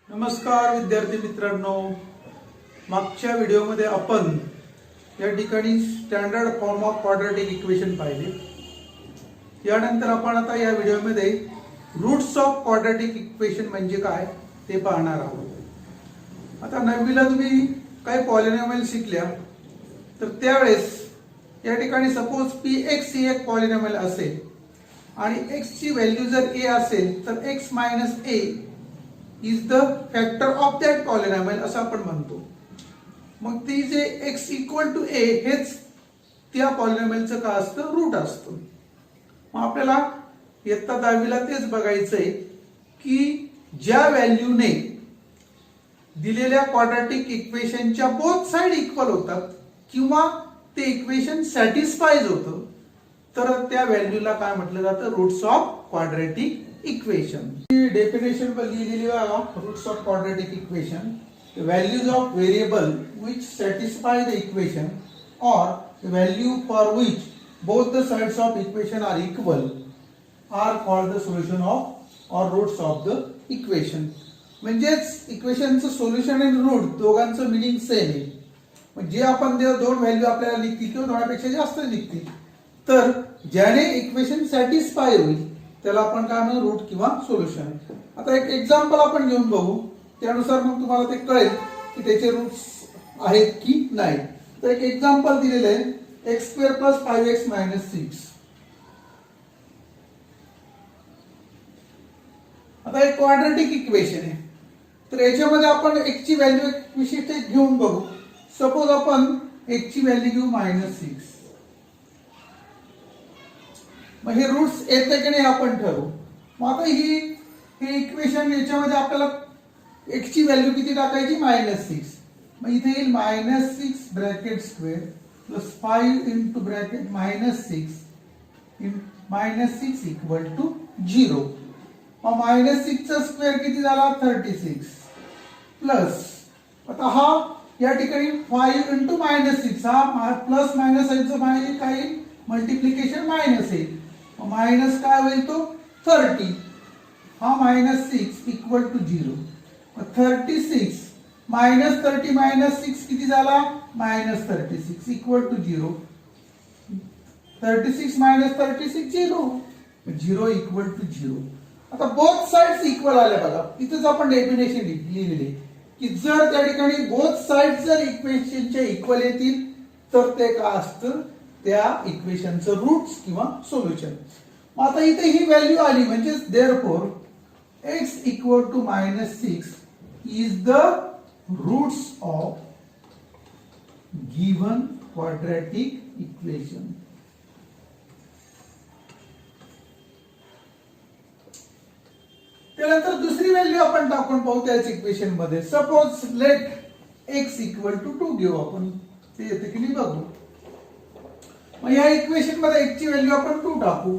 नमस्कार विद्यार्थी मित्रांनो, मागच्या व्हिडिओमध्ये आपण या ठिकाणी standard form of quadratic equation पाहिले. यानंतर आपण आता या व्हिडिओमध्ये रूट्स ऑफ क्वाड्रॅटिक इक्वेशन म्हणजे काय ते पाहणार आहोत. आता नववीला तुम्ही काही पॉलिनॉमियल शिकल्या तर त्यावेळेस या ठिकाणी सपोज px ही एक पॉलिनॉमियल असेल आणि x ची व्हॅल्यू जर a असेल तर x minus a is the factor of that polynomial असं आपण म्हणतो. मग ती जे x इक्वल टू a हेच त्या पॉलिनॉमियलचं काय असतं, रूट असतं. मग आपल्याला इयत्ता 10वीला तेच बघायचंय की ज्या व्हॅल्यूने दिलेल्या क्वाड्रॅटिक इक्वेशनच्या बोथ साइड इक्वल होतात किंवा ते इक्वेशन सॅटिस्फाईज होतं तर त्या व्हॅल्यूला काय म्हटलं जातं, roots of quadratic equation. Definition पण लिहिलेली बघा, roots of quadratic equation values of variable which satisfy the equation or the value for which both the sides of equation are equal are called the solution of or roots of the equation. म्हणजेच इक्वेशनचं solution आणि route दोघांचं meaning same आहे. म्हणजे आपण दोन value आपल्याला निघतील किंवा दोनापेक्षा जास्त निघतील तर ज्याने इक्वेशन सॅटिस्फाय होईल त्याला आपण काय म्हणू, रूट किंवा सोल्युशन. आता एक एक्झाम्पल आपण घेऊन बघू, त्यानुसार मग तुम्हाला ते कळेल की त्याचे रूट्स आहेत की नाही. तर एक एक्झाम्पल दिलेलं आहे, x square plus 5x minus 6. आता एक क्वाड्रॅटिक इक्वेशन आहे तर याच्यामध्ये आपण x ची व्हॅल्यू एक विशिष्ट घेऊन बघू. सपोज आपण x ची व्हॅल्यू घेऊ -6. मग हे रूट्स येते की नाही आपण ठरवू. मग आता हे इक्वेशन याच्यामध्ये आपल्याला x ची व्हॅल्यू किती टाकायची, -6. मग इथे येईल -6 bracket square plus 5 into bracket -6 -6 equal to 0. मग -6 चा स्क्वेअर किती झाला, 36 प्लस आता हा या ठिकाणी 5 इंटू -6 हा प्लस मायनस याचं काय मल्टिप्लिकेशन मायनस आहे. मायनस काय होईल तो 30. हा -6 इक्वल टू 0. 36 -30 -6 किती झाला, -36 इक्वल टू 0. 36 -36 0 equal to 0. आता बोथ साइड्स इक्वल आल्या बघा. इथेच आपण डेफिनेशन लिहिलेली की जर त्या ठिकाणी बोथ साइड्स जर इक्वेशनच्या इक्वल येतील तर ते काय असतं, त्या इक्वेशनचं रूट्स किंवा सोल्युशन. आता इथे ही व्हॅल्यू आली म्हणजे therefore x equal to -6 is the roots of given quadratic equation. त्यानंतर दुसरी व्हॅल्यू आपण टाकून पाहू त्याच इक्वेशन मध्ये. Suppose let x equal to 2 घेऊ आपण, ते येते की नाही बघू. मग या इक्वेशन मध्ये x ची व्हॅल्यू आपण 2 टाकू.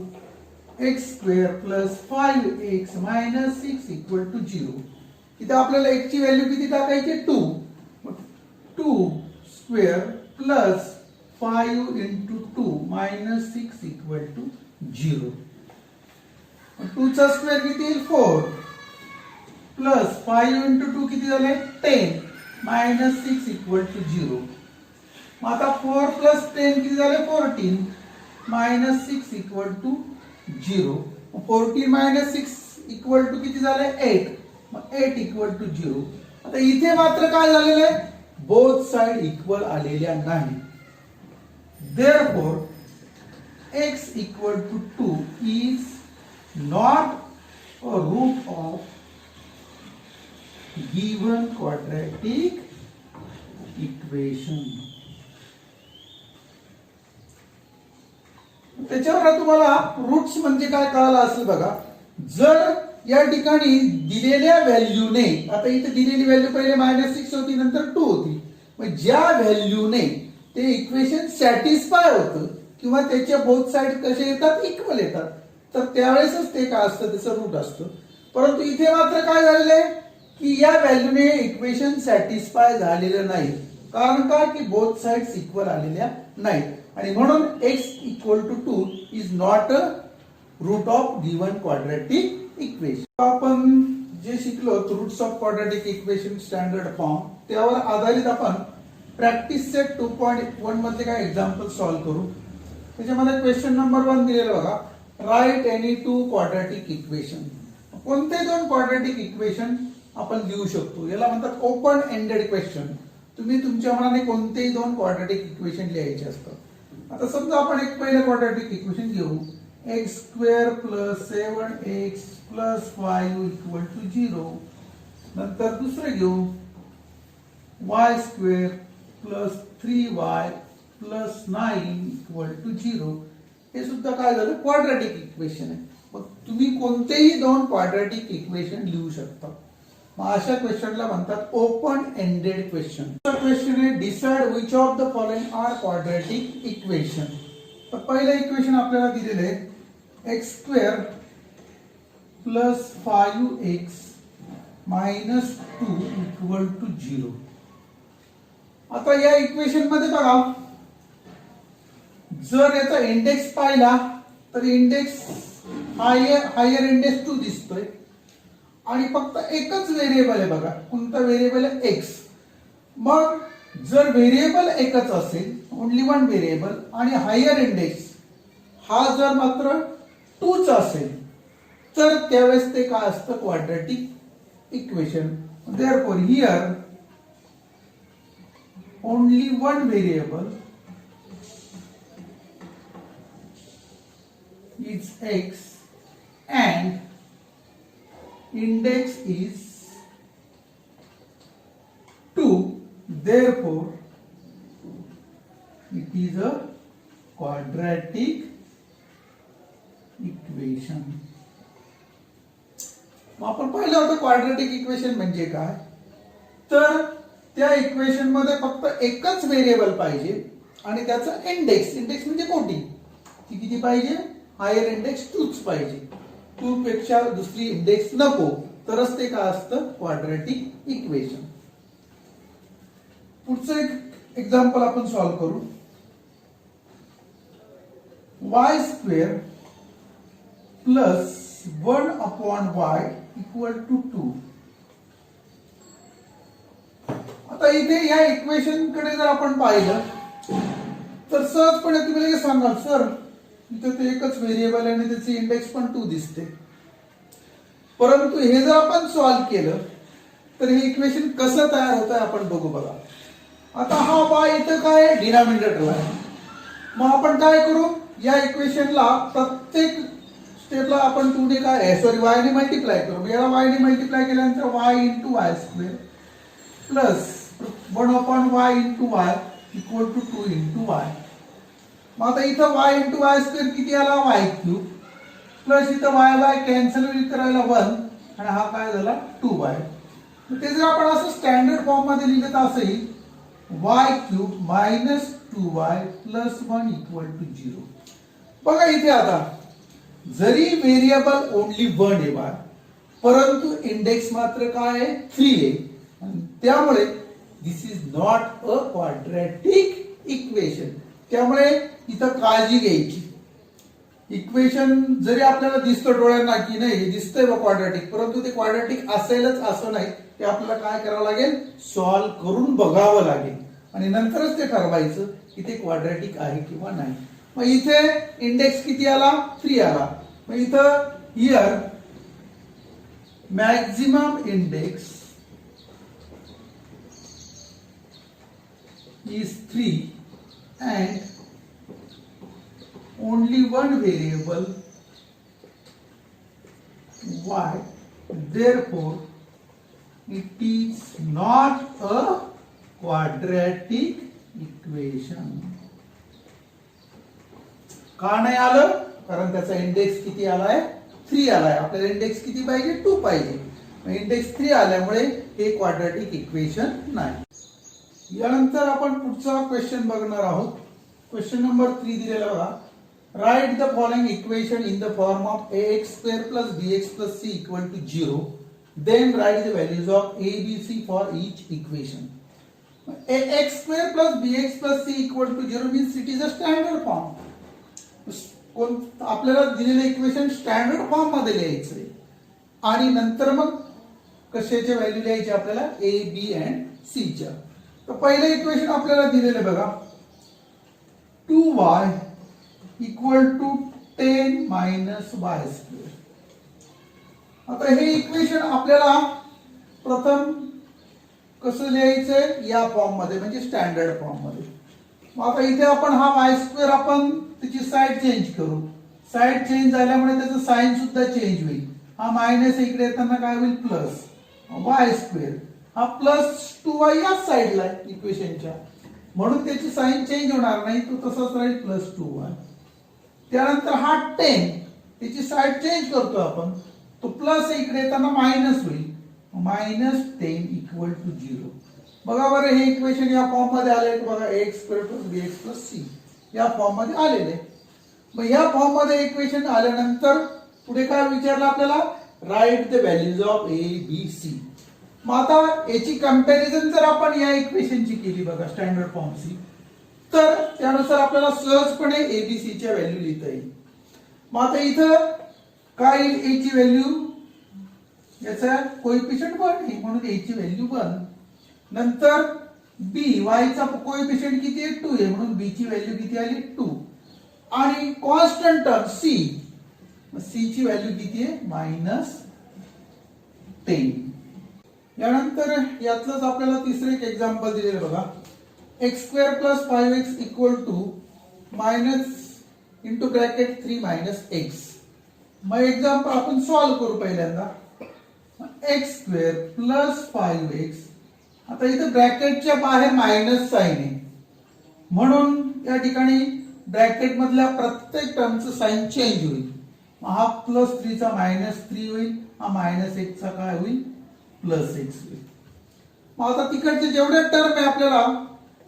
x square plus 5x minus 6 equal to 0. इथे आपल्याला x ची व्हॅल्यू किती टाकायची, 2. 2 square plus 5 into 2 minus 6 equal to 0. 2 चा स्क्वेअर किती येईल, 4 प्लस 5 इंटू 2 किती झाले, 10 मायनस 6 इक्वल टू 0. मग आता 4 प्लस 10 किती झाले, 14 minus 6 equal to 0. 14 minus 6 equal to किती झाले, 8. मग 8 इक्वल टू 0. आता इथे मात्र काय झालेलं आहे, बोथ साइड इक्वल आलेल्या नाही. Therefore x equal to 2 is not a root of given quadratic equation. त्याच्यावर तुम्हाला रूट्स म्हणजे काय कळालं असेल बघा. जर या ठिकाणी दिलेल्या व्हॅल्यूने, आता इथे दिलेली व्हॅल्यू पहिले -6 होती नंतर 2 होती, मग ज्या व्हॅल्यूने ते इक्वेशन सॅटिस्फाय होतं किंवा त्याच्या बोथ साइड कसे येतात, इक्वल येतात, तर त्यावेळेसच ते काय असतं, त्याचं रूट असतं. परंतु इथे मात्र काय झालेलं आहे की या व्हॅल्यूने इक्वेशन सॅटिस्फाय झालेलं नाही. कारण काय की बोथ साइड्स इक्वल आलेल्या नाहीत आणि म्हणून x equal to 2 is not a root of given quadratic equation. आपण जे शिकलो roots of quadratic equation standard form, त्यावर आधारित आपण प्रॅक्टिस सेट 2.1 मध्ये काय एक्झाम्पल सॉल्व्ह करू. त्याच्यामध्ये क्वेश्चन नंबर 1 दिलेला बघा, write any two quadratic equation. कोणते दोन क्वाड्रॅटिक इक्वेशन आपण लिहू शकतो, याला म्हणतात ओपन एंडेड क्वेश्चन. तुम्ही तुमच्या मनाने कोणतेही दोन क्वाड्रॅटिक इक्वेशन लिहायचे असतात. आता समजा आपण एक पहिलं क्वाड्रॅटिक इक्वेशन घेऊ, x square plus 7x plus 5 equal to 0. नंतर दुसरं घेऊ, y square plus 3y plus 9 equal to 0. हे सुद्धा काय झालं, क्वाड्रॅटिक इक्वेशन आहे. मग तुम्ही कोणतेही दोन क्वाड्रॅटिक इक्वेशन लिहू शकता. मग अशा क्वेश्चनला म्हणतात ओपन एंडेड क्वेश्चन. क्वेश्चन आहे, decide which of the following are quadratic equation. तर पहिलं इक्वेशन आपल्याला दिलेलं आहे, x square plus 5x minus 2 equal to 0. आता या इक्वेशन मध्ये बघा, जर याचा इंडेक्स पाहिला तर इंडेक्स हायर इंडेक्स 2 दिसतोय आणि फक्त एकच व्हेरिएबल आहे बघा. कोणता व्हेरिएबल आहे, x. मग जर व्हेरिएबल एकच असेल, ओनली वन व्हेरिएबल, आणि हायर इंडेक्स हा जर मात्र 2च असेल, तर त्यावेळेस ते काय असतं, quadratic equation. Therefore here only one variable is x and index is 2, therefore it is a quadratic equation. आपण पाहिलं होतं क्वाड्रॅटिक इक्वेशन म्हणजे काय, तर त्या इक्वेशन मध्ये फक्त एकच व्हेरिएबल पाहिजे आणि त्याचा इंडेक्स म्हणजे कोटी, ती किती पाहिजे, हायर इंडेक्स 2च पाहिजे. 2 पेक्षा दुसरी इंडेक्स नको, तरच ते काय असतं, क्वाड्रॅटिक इक्वेशन. पुढचं एक एक्झाम्पल आपण सॉल्व्ह करू. y square plus 1 upon y equal to 2. आता इथे या इक्वेशन कडे जर आपण पाहिलं तर सहजपणे तुम्ही लगेच सांगाल, सर इथे ते एकच व्हेरिएबल आहे आणि त्याची इंडेक्स पण 2 दिसते. परंतु हे जर आपण सॉल्व्ह केलं तर हे इक्वेशन कसं तयार होतं आपण बघू. बघा, आता हा y इथं काय डिनॉमिनेटरला आहे. मग आपण काय करू, या इक्वेशनला प्रत्येक स्टेपला आपण 2 ने y ने मल्टिप्लाय करू. याला y ने मल्टिप्लाय केल्यानंतर y into y square plus 1 upon y into y equal to 2 into y. मग आता इथं y इंटू वाय स्क्वेअर किती आला, y क्यूब, प्लस इथं y कॅन्सल करायला 1 आणि हा काय झाला 2y. ते जर आपण असं स्टँडर्ड फॉर्म मध्ये लिहिलं तर असं येईल, y cube minus 2y plus 1 equal to 0. बघा इथे आता जरी व्हेरिएबल ओनली 1 आहे y, परंतु इंडेक्स मात्र काय आहे, 3 आहे. त्यामुळे this is not a quadratic equation. त्यामुळे इथं काळजी घ्यायची. इक्वेशन जरी आपल्याला दिसतं डोळ्यांना की नाही हे दिसतंय बा क्वाड्रॅटिक, परंतु ते क्वाड्रॅटिक असेलच असं नाही. ते आपल्याला काय करावं लागेल, सॉल्व्ह करून बघावं लागेल आणि नंतरच ते ठरवायचं की ते क्वाड्रॅटिक आहे किंवा नाही. मग इथे इंडेक्स किती आला, 3 आला. मग इथं here maximum index is 3 and only one variable y, therefore it is not a quadratic equation. का नाही आलं, कारण त्याचा इंडेक्स किती आलाय, 3 आलाय. आपल्याला इंडेक्स किती पाहिजे, 2 पाहिजे. इंडेक्स 3 आल्यामुळे हे क्वाड्रॅटिक इक्वेशन नाही. यानंतर आपण पुढचा क्वेश्चन बघणार आहोत. क्वेश्चन नंबर 3 दिलेला बघा, write the following equation in the form of ax square plus bx plus c equal to 0. Then write the values of a b c for each equation. ax square plus bx plus c equal to 0 means it is a standard form. आपल्याला दिलेलं equation standard form मध्ये लिहायचंय आणि नंतर मग कशाच्या value लिहायची आपल्याला ए बी अँड सी च्या. तर पहिलं इक्वेशन आपल्याला दिलेलं बघा 2y equal to 10 minus y square. आता हे इक्वेशन आपल्याला प्रथम कसं लिहायचंय या फॉर्म मध्ये म्हणजे स्टँडर्ड फॉर्म मध्ये. मग आता इथे आपण हा वाय स्क्वेअर आपण त्याची साइड चेंज करू. साइड चेंज झाल्यामुळे त्याचं साइन सुद्धा चेंज होईल. हा मायनस इकडे येताना काय होईल प्लस वाय स्क्वेअर. हा प्लस 2y याच साइडला आहे इक्वेशनच्या, म्हणून त्याची साइन चेंज होणार नाही, तो तसाच राहील प्लस 2y. त्यानंतर हा 10 त्याची साइड चेंज करतो आपण, तो प्लस इकडे येताना मायनस होईल मायनस 10 इक्वल टू 0. बघा बरं हे इक्वेशन या फॉर्म मध्ये आले बघा ax square plus bx plus c या फॉर्म मध्ये आलेले. मग या फॉर्म मध्ये इक्वेशन आल्यानंतर पुढे काय विचारलं आपल्याला write the values of a b c. मग आता याची कंपॅरिझन जर आपण या इक्वेशनची केली बघा स्टँडर्ड फॉर्मची, तर त्यानुसार आपल्याला सहजपणे एबीसी च्या व्हॅल्यू लिहिता येईल. मग आता इथं काय येईल ए ची व्हॅल्यू याचा कोएफिशिएंट 1 आहे म्हणून ए ची व्हॅल्यू 1. नंतर बी वाय चा कोएफिशिएंट किती आहे 2 आहे म्हणून बी ची व्हॅल्यू किती आली 2. आणि कॉन्स्टंट टर्म सी, सी ची व्हॅल्यू किती आहे मायनस 10. यानंतर यातलंच आपल्याला तिसरं एक एक्झाम्पल दिलेलं बघा x square plus 5x equal to minus into bracket 3 minus x. मग एक्झाम्पल आपण सॉल्व्ह करू पहिल्यांदा. एक्स स्क्वेअर प्लस 5x, आता इथे ब्रॅकेटच्या बाहेर मायनस साइन आहे म्हणून या ठिकाणी ब्रॅकेट मधल्या प्रत्येक टर्मचं साइन चेंज होईल. हा प्लस 3 चा मायनस 3 होईल, हा मायनस 1 चा काय होईल प्लस एक्स होईल. मग आता तिकडचे जेवढे टर्म आहे आपल्याला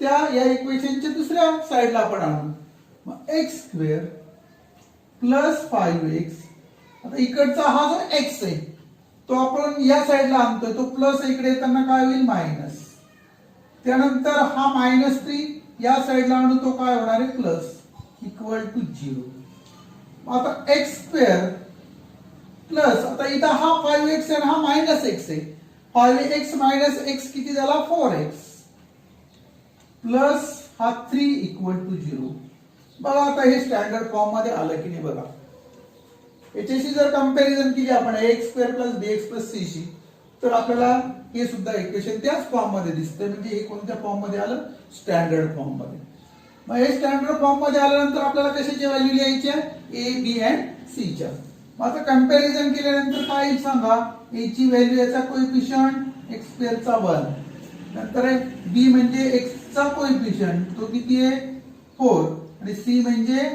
त्या या इक्वेशनच्या दुसऱ्या साइडला आपण आणू. मग एक्स स्क्वेअर प्लस 5x, आता इकडचा हा जो एक्स आहे तो आपण या साइडला आणतोय, तो प्लस इकडे येताना काय होईल मायनस. त्यानंतर हा मायनस 3 या साइडला आणू, तो काय होणार आहे प्लस इक्वल टू 0. आता एक्स स्क्वेअर प्लस, आता इथं हा 5x आहे हा मायनस x आहे, 5x मायनस x किती झाला 4x प्लस हा 3 इक्वल टू 0. बघा आता हे स्टँडर्ड फॉर्म मध्ये आलं की नाही बघा. याच्याशी जर कंपॅरिझन केली आपण x square plus bx plus c शी, तर आपल्याला हे सुद्धा इक्वेशन त्याच फॉर्म मध्ये दिसतंय. म्हणजे हे कोणत्या फॉर्म मध्ये आलं स्टँडर्ड फॉर्म मध्ये. मग हे स्टँडर्ड फॉर्म मध्ये आल्यानंतर आपल्याला कशाची व्हॅल्यू लिहायची ए बी अँड सी च्या. मग आता कंपॅरिझन केल्यानंतर काय येईल सांगा. ए ची व्हॅल्यू याचा कोएफिशिएंट एक्स स्क्वेअर चा 1, नंतर बी म्हणजे एक्स चा कोएफिशिएंट तो किती आहे 4, आणि सी म्हणजे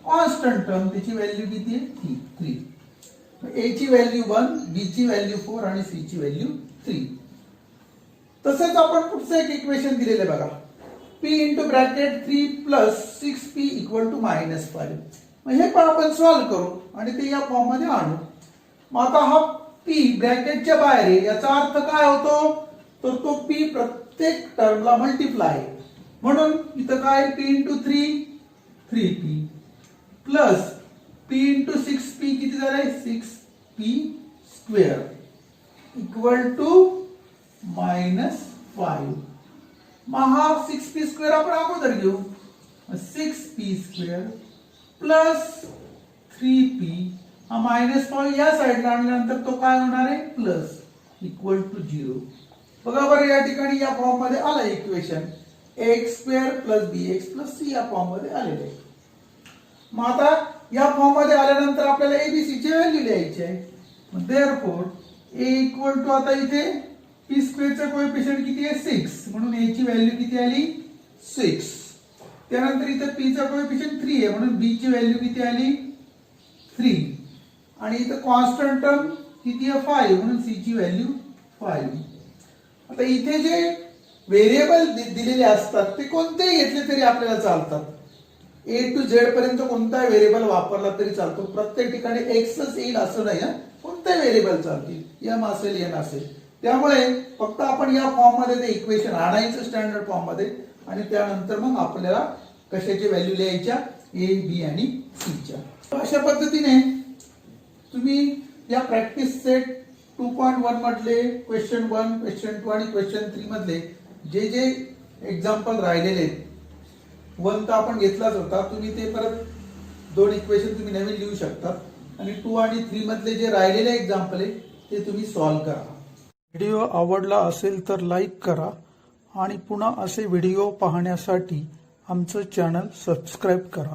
कॉन्स्टंट टर्म त्याची व्हॅल्यू किती आहे 3. ए ची व्हॅल्यू 1, बी ची व्हॅल्यू 4 आणि सी ची व्हॅल्यू 3. तसंच आपण पुढचं एक इक्वेशन दिलेलं बघा p इंटू ब्रॅकेट 3 प्लस 6p इक्वल टू मायनस 5. मग हे पण आपण सॉल्व्ह करू आणि ते या फॉर्म मध्ये आणू. मग आता हा p ब्रॅकेटच्या बाहेर आहे, याचा अर्थ काय होतो तर तो p प्रत्येक टर्मला मल्टिप्लाय, म्हणून इथं काय p into 3 3p plus p into 6p किती झालंय 6p square equal to minus 5. मग हा 6p स्क्वेअर आपण अगोदर घेऊ. 6p स्क्वेअर प्लस 3p, हा मायनस 5 या साइडला आणल्यानंतर तो काय होणार आहे प्लस इक्वल टू 0. बघा बरं या ठिकाणी या फॉर्म मध्ये आलं equation x square plus bx plus c या फॉर्म मध्ये आलेलं आहे. मग आता या फॉर्म मध्ये आल्यानंतर आपल्याला एबीसी ची व्हॅल्यू लिहायची आहे. देअरफॉर a इक्वल टू, आता इथे p स्क्वेअर चा कोएफिशिएंट किती आहे 6 म्हणून a ची व्हॅल्यू किती आली 6. त्यानंतर इथे p चा कोएफिशिएंट 3 आहे म्हणून b ची व्हॅल्यू किती आली 3. आणि इथे कॉन्स्टंट टर्म किती आहे 5 म्हणून c ची व्हॅल्यू 5. आता इथे जे व्हेरिएबल दिलेले असतात ते कोणतेही घेतले तरी आपल्याला चालतात. ए टू झेड पर्यंत कोणताही व्हेरिएबल वापरला तरी चालतो. प्रत्येक ठिकाणी एक्सच येईल असं नाही, कोणताही व्हेरिएबल चालतील, एम असेल एन असेल. त्यामुळे फक्त आपण या फॉर्म मध्ये ते इक्वेशन आणायचं स्टँडर्ड फॉर्म मध्ये आणि त्यानंतर मग आपल्याला कशाची व्हॅल्यू लिहायच्या ए बी आणि सी च्या. अशा पद्धतीने तुम्ही या प्रॅक्टिस सेट 2.1 मधले क्वेश्चन 1, क्वेश्चन 2 आणि क्वेश्चन 3 मधले जे जे एक्झाम्पल राहिलेले आहेत, 1 तर आपण घेतलाच होता, तुम्ही ते परत 2 इक्वेशन तुम्ही नवीन लिहू शकता आणि 2 आणि 3 मधले जे राहिलेले एक्झाम्पल आहे ते तुम्ही सॉल्व्ह करा. व्हिडिओ आवडला असेल तर लाईक करा आणि पुन्हा असे व्हिडिओ पाहण्यासाठी आमचं चॅनल सबस्क्राईब करा.